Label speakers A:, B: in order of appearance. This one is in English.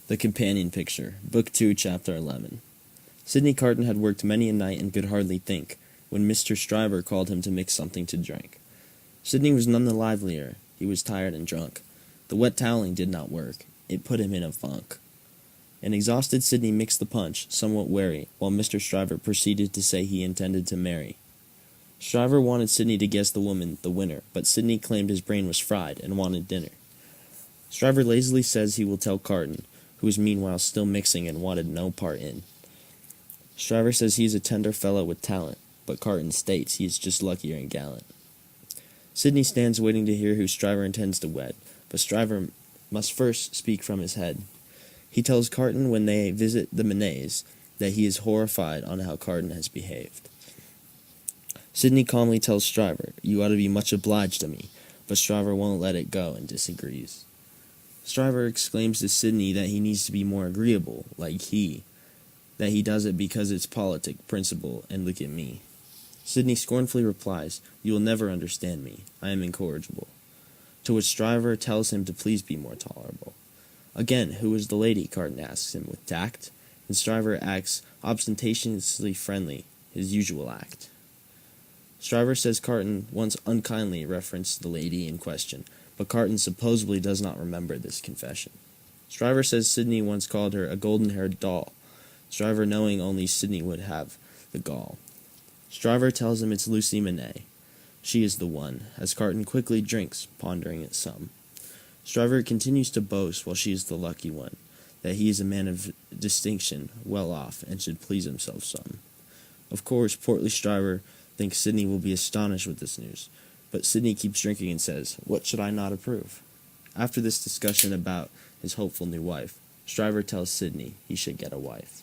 A: The Companion Picture, Book 2, Chapter 11. Sidney Carton had worked many a night and could hardly think, when Mr. Stryver called him to mix something to drink. Sidney was none the livelier. He was tired and drunk. The wet toweling did not work. It put him in a funk. An exhausted Sidney mixed the punch, somewhat wary, while Mr. Stryver proceeded to say he intended to marry. Stryver wanted Sidney to guess the woman, the winner, but Sidney claimed his brain was fried and wanted dinner. Stryver lazily says he will tell Carton, who was meanwhile still mixing and wanted no part in. Stryver says he is a tender fellow with talent, but Carton states he is just luckier and gallant. Sidney stands waiting to hear who Stryver intends to wed, but Stryver must first speak from his head. He tells Carton when they visit the Manets that he is horrified on how Carton has behaved. Sidney calmly tells Stryver, "You ought to be much obliged to me," but Stryver won't let it go and disagrees. Stryver exclaims to Sidney that he needs to be more agreeable, like that he does it because it's politic, principle, and look at me. Sidney scornfully replies, "You will never understand me. I am incorrigible." To which Stryver tells him to please be more tolerable. Again, who is the lady? Carton asks him with tact, and Stryver acts ostentatiously friendly, his usual act. Stryver says Carton once unkindly referenced the lady in question, but Carton supposedly does not remember this confession. Stryver says Sidney once called her a golden-haired doll, Stryver knowing only Sidney would have the gall. Stryver tells him it's Lucy Manet. She is the one, as Carton quickly drinks, pondering it some. Stryver continues to boast, while she is the lucky one, that he is a man of distinction, well off, and should please himself some. Of course, portly Stryver thinks Sidney will be astonished with this news, but Sidney keeps drinking and says, "What should I not approve?" After this discussion about his hopeful new wife, Stryver tells Sidney he should get a wife.